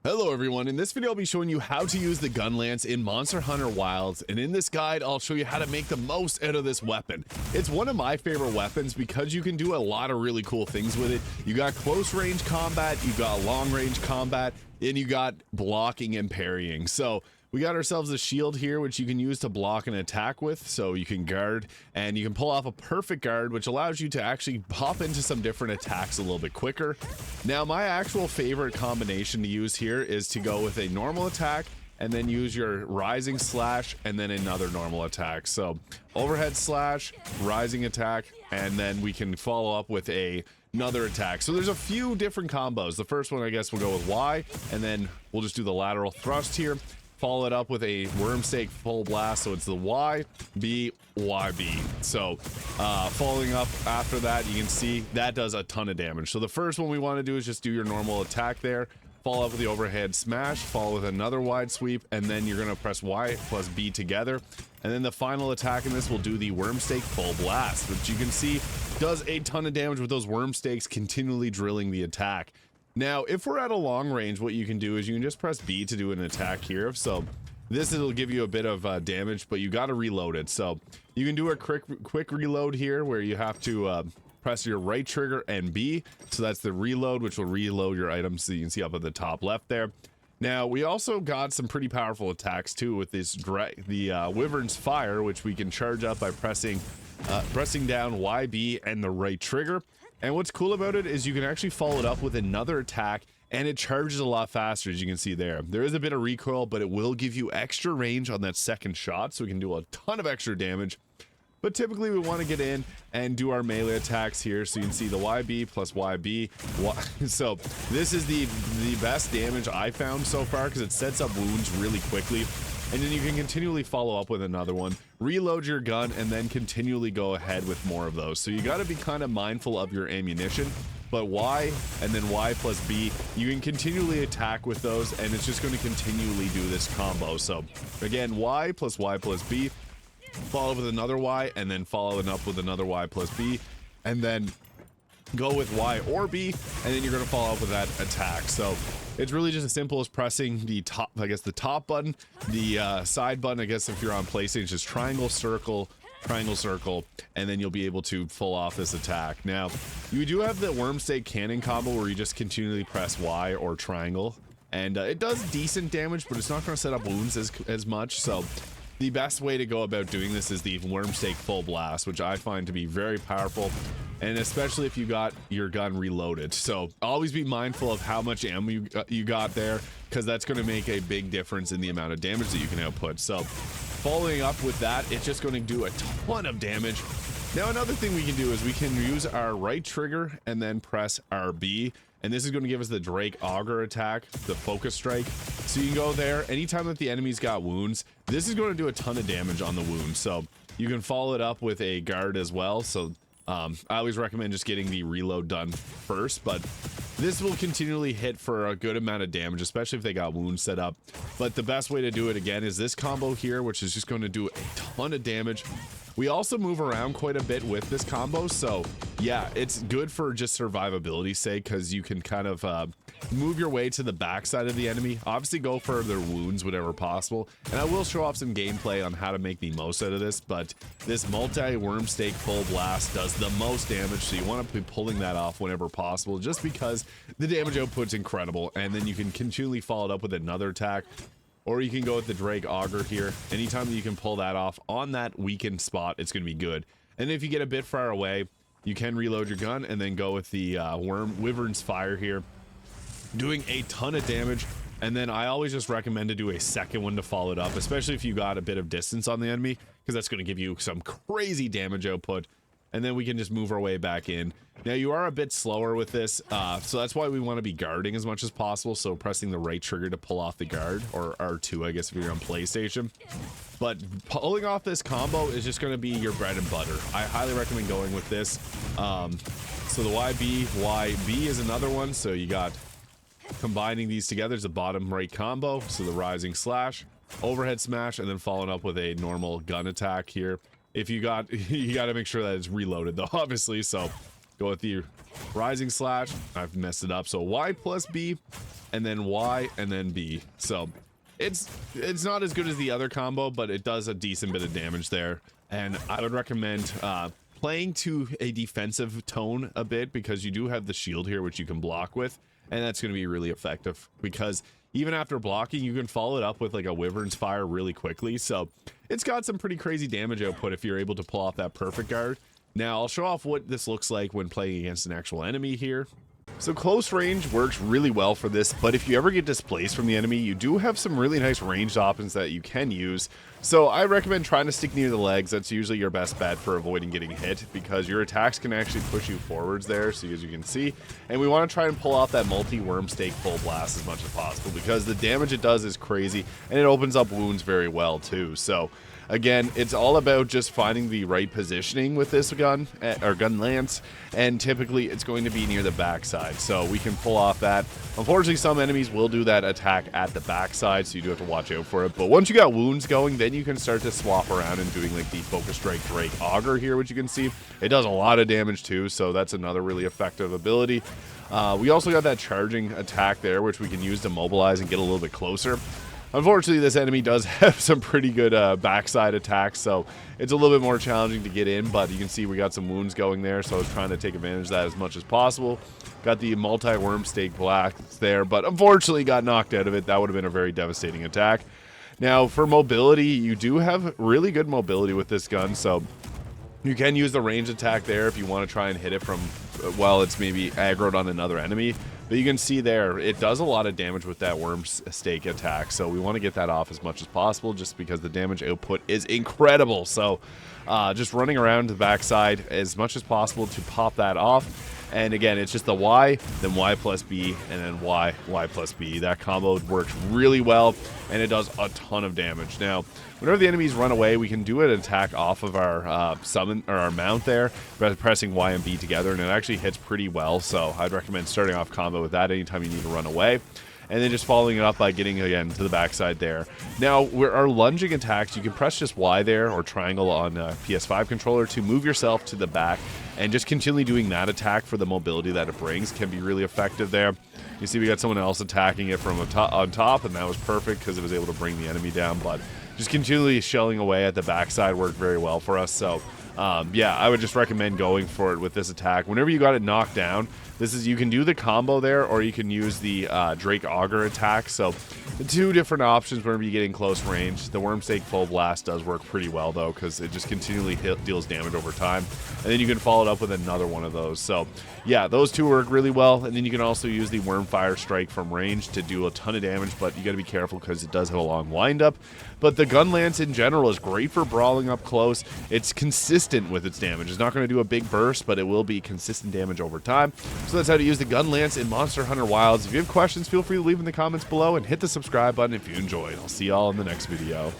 Hello everyone, in this video I'll be showing you how to use the gun lance in Monster Hunter Wilds, and in this guide I'll show you how to make the most out of this weapon. It's one of my favorite weapons because you can do a lot of really cool things with it. You got close range combat, you got long range combat, and you got blocking and parrying. So we got ourselves a shield here which you can use to block and attack with, so you can guard and you can pull off a perfect guard which allows you to actually hop into some different attacks a little bit quicker. Now my actual favorite combination to use here is to go with a normal attack and then use your rising slash and then another normal attack. So overhead slash, rising attack, and then we can follow up with another attack. So there's a few different combos. The first one I guess we'll go with Y, and then we'll just do the lateral thrust here. Follow it up with a worm stake full blast, so it's the Y, B, Y, B. So following up after that, you can see that does a ton of damage. So the first one we want to do is just do your normal attack there, follow up with the overhead smash, follow with another wide sweep, and then you're going to press Y plus B together. And then the final attack in this will do the worm stake full blast, which you can see does a ton of damage with those worm stakes continually drilling the attack. Now, if we're at a long range, what you can do is you can just press B to do an attack here. So this will give you a bit of damage, but you got to reload it. So you can do a quick reload here where you have to press your right trigger and B. So that's the reload, which will reload your items. So you can see up at the top left there. Now, we also got some pretty powerful attacks too with this Wyvern's Fire, which we can charge up by pressing down YB and the right trigger. And what's cool about it is you can actually follow it up with another attack and it charges a lot faster, as you can see there. There is a bit of recoil, but it will give you extra range on that second shot, so we can do a ton of extra damage. But typically we want to get in and do our melee attacks here, so you can see the YB plus YB. So this is the best damage I found so far because it sets up wounds really quickly. And then you can continually follow up with another one, reload your gun, and then continually go ahead with more of those. So you got to be kind of mindful of your ammunition. But Y and then Y plus B, you can continually attack with those, and it's just going to continually do this combo. So again, Y plus B, follow with another Y, and then following up with another Y plus B, and then go with Y or B, and then you're going to follow up with that attack. So it's really just as simple as pressing the top, I guess the top button, the side button, I guess if you're on PlayStation, just triangle, circle, and then you'll be able to pull off this attack. Now, you do have the worm stake cannon combo where you just continually press Y or triangle, and it does decent damage, but it's not going to set up wounds as much. So the best way to go about doing this is the worm stake full blast, which I find to be very powerful, and especially if you got your gun reloaded. So always be mindful of how much ammo you got there, because that's going to make a big difference in the amount of damage that you can output. So following up with that, it's just going to do a ton of damage. Now another thing we can do is we can use our right trigger and then press RB, and this is going to give us the Drake Auger attack, the focus strike. So you can go there anytime that the enemy's got wounds. This is going to do a ton of damage on the wounds. So you can follow it up with a guard as well. So I always recommend just getting the reload done first, but this will continually hit for a good amount of damage, especially if they got wounds set up. But the best way to do it again is this combo here, which is just going to do a ton of damage. We also move around quite a bit with this combo, so yeah, it's good for just survivability's sake, because you can kind of move your way to the backside of the enemy. Obviously go for their wounds whenever possible, and I will show off some gameplay on how to make the most out of this, but this multi-worm stake full blast does the most damage, so you want to be pulling that off whenever possible, just because the damage output's incredible. And then you can continually follow it up with another attack, or you can go with the Drake Auger here. Anytime that you can pull that off on that weakened spot, it's going to be good. And if you get a bit far away, you can reload your gun and then go with the Wyvern's Fire here, doing a ton of damage. And then I always just recommend to do a second one to follow it up, especially if you got a bit of distance on the enemy, because that's going to give you some crazy damage output. And then we can just move our way back in. Now you are a bit slower with this, so that's why we want to be guarding as much as possible. So pressing the right trigger to pull off the guard, or R2 I guess if you're on PlayStation. But pulling off this combo is just going to be your bread and butter. I highly recommend going with this. So the YB is another one. So you got combining these together is the bottom right combo. So the rising slash, overhead smash, and then following up with a normal gun attack here. If you got to make sure that it's reloaded though, obviously. So go with the rising slash. I've messed it up. So Y plus B, and then Y, and then B. So it's not as good as the other combo, but it does a decent bit of damage there. And I would recommend playing to a defensive tone a bit, because you do have the shield here, which you can block with, and that's going to be really effective, because even after blocking, you can follow it up with like a Wyvern's Fire really quickly. So it's got some pretty crazy damage output if you're able to pull off that perfect guard. Now I'll show off what this looks like when playing against an actual enemy here. So close range works really well for this, but if you ever get displaced from the enemy, you do have some really nice ranged options that you can use. So I recommend trying to stick near the legs. That's usually your best bet for avoiding getting hit, because your attacks can actually push you forwards there, so as you can see. And we want to try and pull off that multi-worm stake full blast as much as possible, because the damage it does is crazy, and it opens up wounds very well too. So again, it's all about just finding the right positioning with this gun, or gun lance, and typically it's going to be near the backside, so we can pull off that. Unfortunately, some enemies will do that attack at the backside, so you do have to watch out for it. But once you got wounds going, then you can start to swap around and doing like the Focus Strike Drake Augur here, which you can see. It does a lot of damage too, so that's another really effective ability. We also got that charging attack there, which we can use to mobilize and get a little bit closer. Unfortunately, this enemy does have some pretty good backside attacks, so it's a little bit more challenging to get in, but you can see we got some wounds going there, so I was trying to take advantage of that as much as possible. Got the multi-worm stake blast there, but unfortunately got knocked out of it. That would have been a very devastating attack. Now, for mobility, you do have really good mobility with this gun, so you can use the range attack there if you want to try and hit it from while it's maybe aggroed on another enemy. But you can see there, it does a lot of damage with that worm stake attack, so we want to get that off as much as possible, just because the damage output is incredible. So just running around the backside as much as possible to pop that off. And again, it's just the Y, then Y plus B, and then Y plus B. That combo works really well, and it does a ton of damage. Now, whenever the enemies run away, we can do an attack off of our summon, or our mount there, pressing Y and B together, and it actually hits pretty well. So I'd recommend starting off combo with that anytime you need to run away. And then just following it up by getting, again, to the backside there. Now, our lunging attacks, you can press just Y there, or triangle on PS5 controller to move yourself to the back, and just continually doing that attack for the mobility that it brings can be really effective there. You see we got someone else attacking it from on top, and that was perfect because it was able to bring the enemy down, but just continually shelling away at the backside worked very well for us. So yeah, I would just recommend going for it with this attack. Whenever you got it knocked down, you can do the combo there, or you can use the Drake Augur attack. So the two different options whenever you get in close range. The Worm Stake Full Blast does work pretty well though, because it just continually deals damage over time, and then you can follow it up with another one of those. So yeah, those two work really well. And then you can also use the Worm Fire Strike from range to do a ton of damage, but you got to be careful because it does have a long windup. But the Gun Lance in general is great for brawling up close. It's consistent with its damage. It's not going to do a big burst, but it will be consistent damage over time. So that's how to use the Gun Lance in Monster Hunter Wilds. If you have questions, feel free to leave in the comments below, and hit the subscribe button if you enjoyed. I'll see y'all in the next video.